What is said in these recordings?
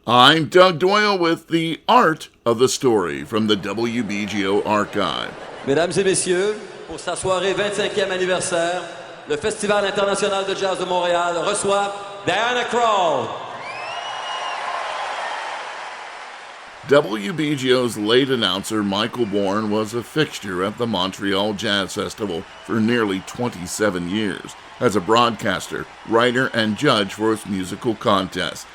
I'm Doug Doyle with the Art of the Story from the WBGO Archive. Mesdames et messieurs, pour sa soirée 25e anniversaire, le Festival international de jazz de Montréal reçoit Diana Krall. WBGO's late announcer Michael Bourne was a fixture at the Montreal Jazz Festival for nearly 27 years as a broadcaster, writer, and judge for its musical contests.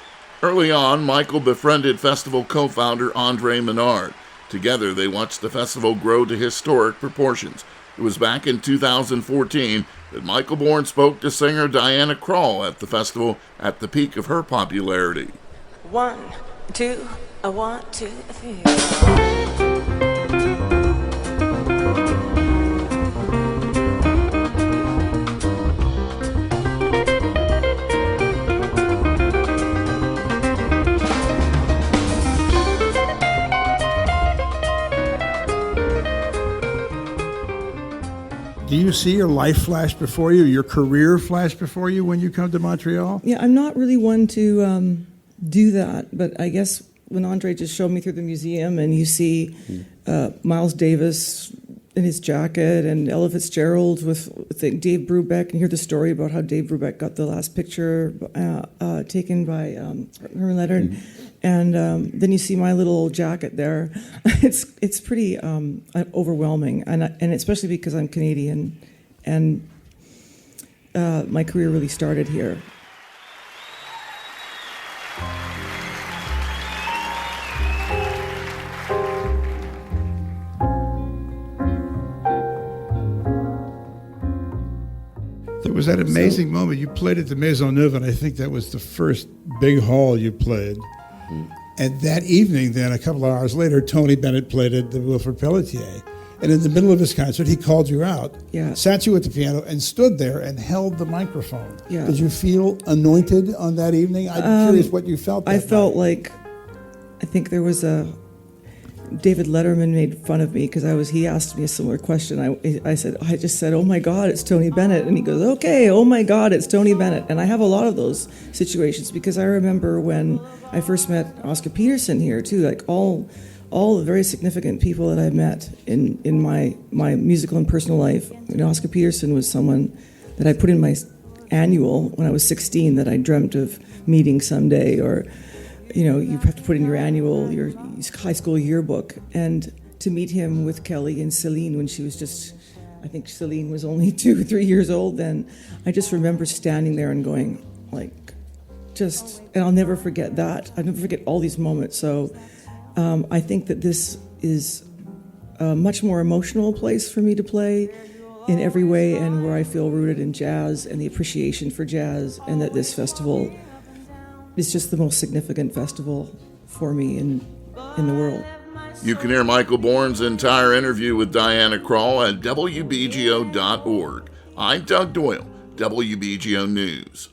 Early on, Michael befriended festival co-founder Andre Menard. Together, they watched the festival grow to historic proportions. It was back in 2014 that Michael Bourne spoke to singer Diana Krall at the festival at the peak of her popularity. 1, 2, 1, 2, 3. Do you see your life flash before you, your career flash before you when you come to Montreal? Yeah, I'm not really one to do that, but I guess when Andre just showed me through the museum and you see Miles Davis in his jacket and Ella Fitzgerald with Dave Brubeck, and hear the story about how Dave Brubeck got the last picture taken by Herman Leonard, and then you see my little jacket there. It's pretty overwhelming, and especially because I'm Canadian, and my career really started here. There was that amazing moment. You played at the Maisonneuve, and I think that was the first big hall you played. And that evening, then, a couple of hours later, Tony Bennett played at the Wilfrid Pelletier. And in the middle of his concert, he called you out, sat you at the piano, and stood there and held the microphone. Yeah. Did you feel anointed on that evening? I'm curious what you felt that I felt night. like, I think there was David Letterman made fun of me because he asked me a similar question. I just said, oh my God, it's Tony Bennett. And he goes, okay, oh my God, it's Tony Bennett. And I have a lot of those situations because I remember when I first met Oscar Peterson here too, like all the very significant people that I met in my musical and personal life. You know, Oscar Peterson was someone that I put in my annual when I was 16 that I dreamt of meeting someday, or you know, you have to put in your annual, your high school yearbook. And to meet him with Kelly and Celine when she was just, I think Celine was only 2 or 3 years old then, I just remember standing there and going, like, and I'll never forget that. I'll never forget all these moments. So I think that this is a much more emotional place for me to play in every way, and where I feel rooted in jazz and the appreciation for jazz, and that this festival is just the most significant festival for me in the world. You can hear Michael Bourne's entire interview with Diana Krall at WBGO.org. I'm Doug Doyle, WBGO News.